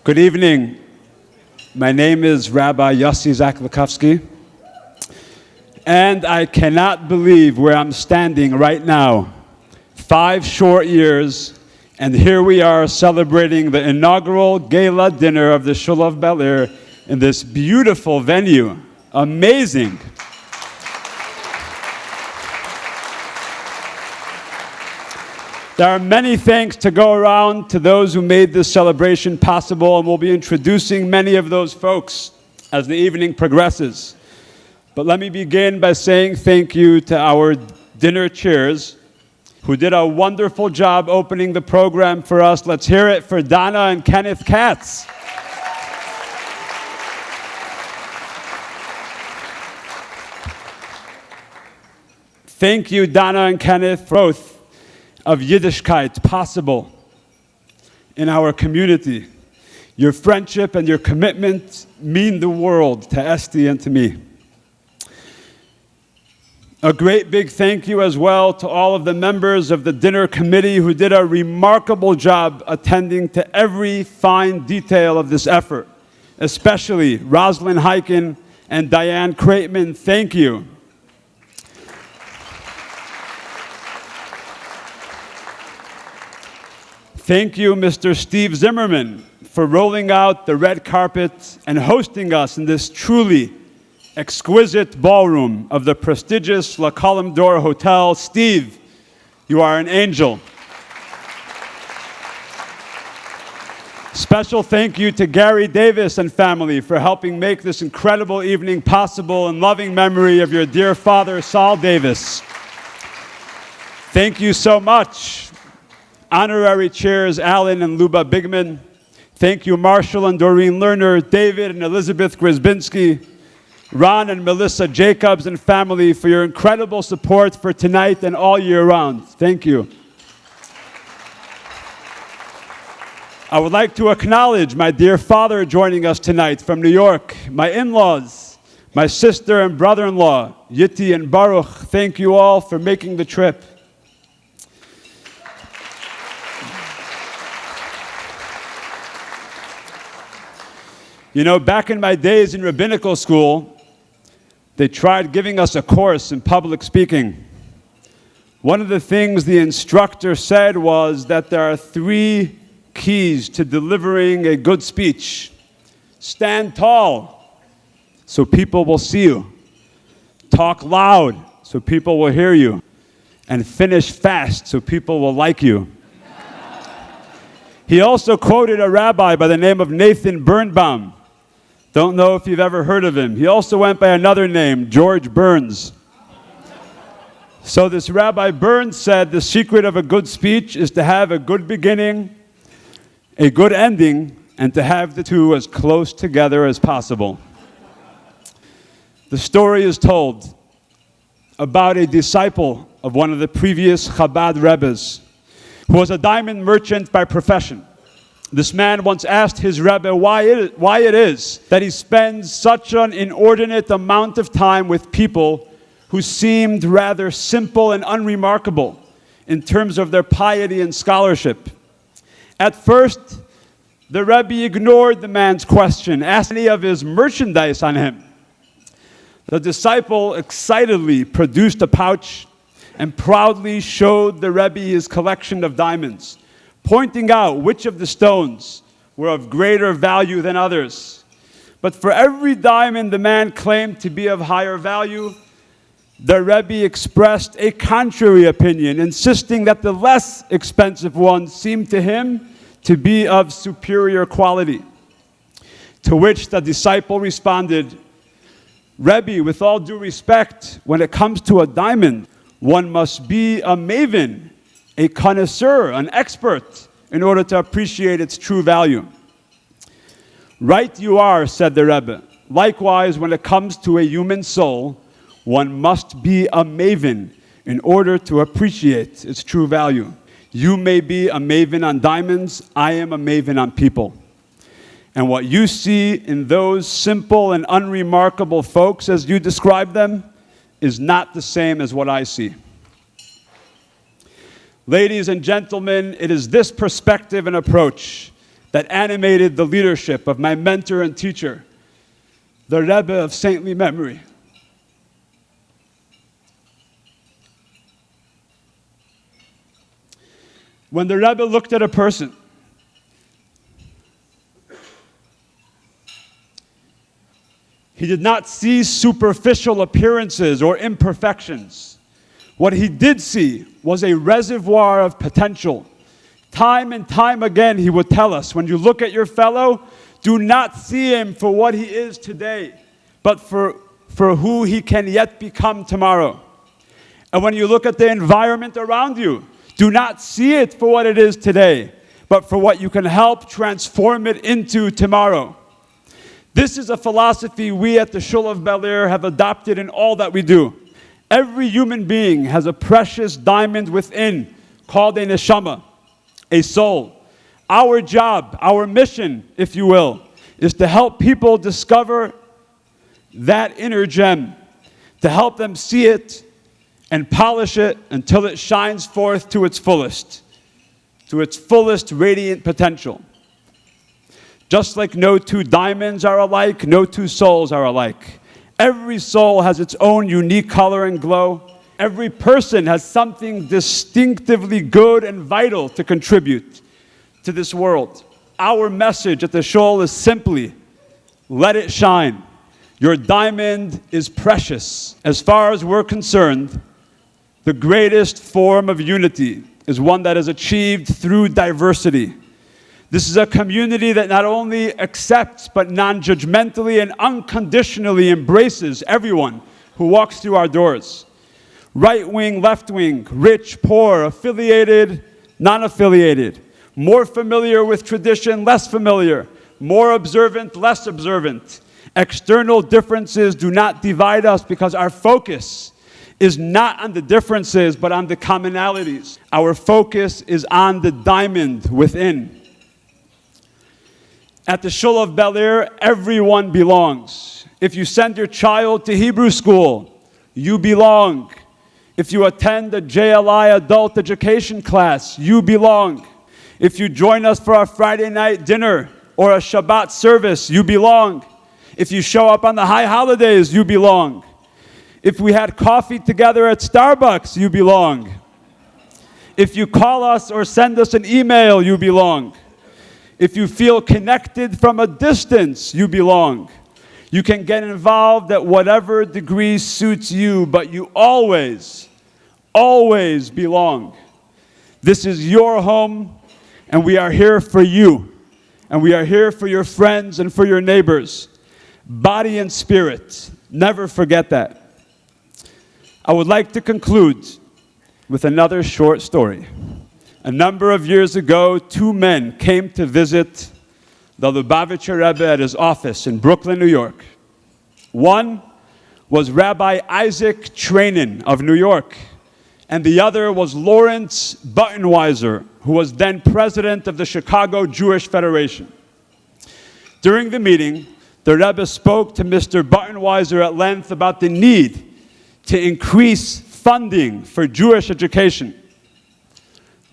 Good evening. My name is Rabbi Yossi Zaklikofsky, and I cannot believe where I'm standing right now. 5 short years, and here we are celebrating the inaugural Gala dinner of the Shul of Bellaire in this beautiful venue. Amazing. There are many thanks to go around to those who made this celebration possible, and we'll be introducing many of those folks as the evening progresses. But let me begin by saying thank you to our dinner chairs who did a wonderful job opening the program for us. Let's hear it for Donna and Kenneth Katz. Thank you, Donna and Kenneth, for both of Yiddishkeit possible in our community. Your friendship and your commitment mean the world to Esty and to me. A great big thank you as well to all of the members of the dinner committee who did a remarkable job attending to every fine detail of this effort, especially Rosalind Heiken and Diane Crateman. Thank you. Thank you, Mr. Steve Zimmerman, for rolling out the red carpet and hosting us in this truly exquisite ballroom of the prestigious La Colombe d'Or Hotel. Steve, you are an angel. Special thank you to Gary Davis and family for helping make this incredible evening possible in loving memory of your dear father, Saul Davis. Thank you so much. Honorary chairs Alan and Luba Bigman. Thank you, Marshall and Doreen Lerner, David and Elizabeth Grzybinski, Ron and Melissa Jacobs and family for your incredible support for tonight and all year round. Thank you. I would like to acknowledge my dear father joining us tonight from New York, my in-laws, my sister and brother-in-law, Yitti and Baruch. Thank you all for making the trip. You know, back in my days in rabbinical school, they tried giving us a course in public speaking. One of the things the instructor said was that there are 3 keys to delivering a good speech. Stand tall, so people will see you. Talk loud, so people will hear you. And finish fast, so people will like you. He also quoted a rabbi by the name of Nathan Birnbaum. Don't know if you've ever heard of him. He also went by another name, George Burns. So this Rabbi Burns said the secret of a good speech is to have a good beginning, a good ending, and to have the two as close together as possible. The story is told about a disciple of one of the previous Chabad Rebbes who was a diamond merchant by profession. This man once asked his Rebbe why it is that he spends such an inordinate amount of time with people who seemed rather simple and unremarkable in terms of their piety and scholarship. At first, the Rebbe ignored the man's question, asked any of his merchandise on him. The disciple excitedly produced a pouch and proudly showed the Rebbe his collection of diamonds, pointing out which of the stones were of greater value than others. But for every diamond the man claimed to be of higher value, the Rebbe expressed a contrary opinion, insisting that the less expensive ones seemed to him to be of superior quality. To which the disciple responded, Rebbe, with all due respect, when it comes to a diamond, one must be a maven, a connoisseur, an expert, in order to appreciate its true value. Right you are, said the Rebbe. Likewise, when it comes to a human soul, one must be a maven in order to appreciate its true value. You may be a maven on diamonds, I am a maven on people. And what you see in those simple and unremarkable folks as you describe them is not the same as what I see. Ladies and gentlemen, it is this perspective and approach that animated the leadership of my mentor and teacher, the Rebbe of saintly memory. When the Rebbe looked at a person, he did not see superficial appearances or imperfections. What he did see was a reservoir of potential. Time and time again, he would tell us, when you look at your fellow, do not see him for what he is today, but for who he can yet become tomorrow. And when you look at the environment around you, do not see it for what it is today, but for what you can help transform it into tomorrow. This is a philosophy we at the Shul of Bellaire have adopted in all that we do. Every human being has a precious diamond within called a neshama, a soul. Our job, our mission, if you will, is to help people discover that inner gem, to help them see it and polish it until it shines forth to its fullest radiant potential. Just like no two diamonds are alike, no two souls are alike. Every soul has its own unique color and glow. Every person has something distinctively good and vital to contribute to this world. Our message at the Shul is simply, let it shine. Your diamond is precious. As far as we're concerned, the greatest form of unity is one that is achieved through diversity. This is a community that not only accepts, but non-judgmentally and unconditionally embraces everyone who walks through our doors. Right wing, left wing, rich, poor, affiliated, non-affiliated, more familiar with tradition, less familiar, more observant, less observant. External differences do not divide us because our focus is not on the differences, but on the commonalities. Our focus is on the diamond within. At the Shul of Bellaire, everyone belongs. If you send your child to Hebrew school, you belong. If you attend a JLI adult education class, you belong. If you join us for our Friday night dinner or a Shabbat service, you belong. If you show up on the high holidays, you belong. If we had coffee together at Starbucks, you belong. If you call us or send us an email, you belong. If you feel connected from a distance, you belong. You can get involved at whatever degree suits you, but you always belong. This is your home, and we are here for you. And we are here for your friends and for your neighbors. Body and spirit. Never forget that. I would like to conclude with another short story. A number of years ago, two men came to visit the Lubavitcher Rebbe at his office in Brooklyn, New York. One was Rabbi Isaac Trainin of New York, and the other was Lawrence Buttenweiser, who was then president of the Chicago Jewish Federation. During the meeting, the Rebbe spoke to Mr. Buttenweiser at length about the need to increase funding for Jewish education.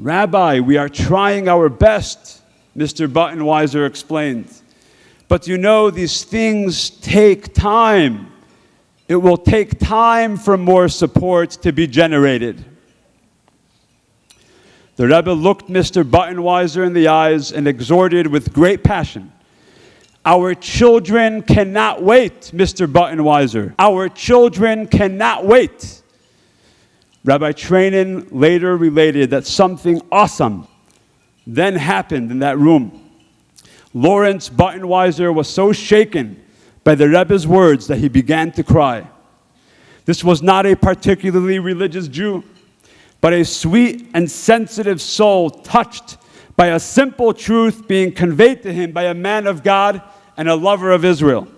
Rabbi, we are trying our best, Mr. Buttenweiser explained. But you know, these things take time. It will take time for more support to be generated. The Rebbe looked Mr. Buttenweiser in the eyes and exhorted with great passion. Our children cannot wait, Mr. Buttenweiser. Our children cannot wait. Rabbi Trainin later related that something awesome then happened in that room. Lawrence Buttenweiser was so shaken by the Rebbe's words that he began to cry. This was not a particularly religious Jew, but a sweet and sensitive soul touched by a simple truth being conveyed to him by a man of God and a lover of Israel.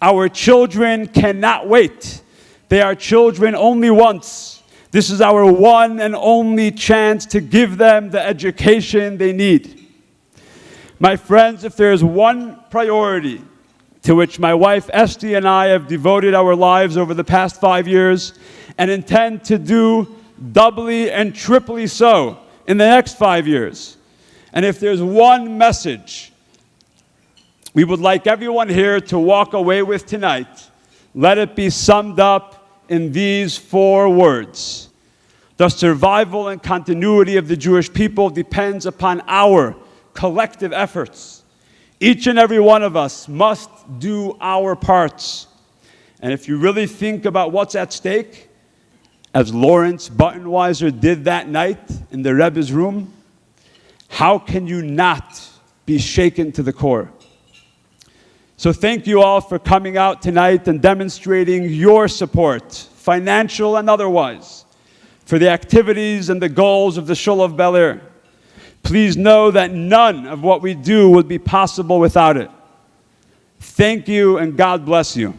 Our children cannot wait. They are children only once. This is our one and only chance to give them the education they need. My friends, if there is one priority to which my wife Esty and I have devoted our lives over the past 5 years and intend to do doubly and triply so in the next 5 years, And if there's one message we would like everyone here to walk away with tonight, let it be summed up in these 4 words. The survival and continuity of the Jewish people depends upon our collective efforts. Each and every one of us must do our parts. And if you really think about what's at stake, as Lawrence Buttenweiser did that night in the Rebbe's room, how can you not be shaken to the core? So thank you all for coming out tonight and demonstrating your support, financial and otherwise, for the activities and the goals of the Shul of Bellaire. Please know that none of what we do would be possible without it. Thank you and God bless you.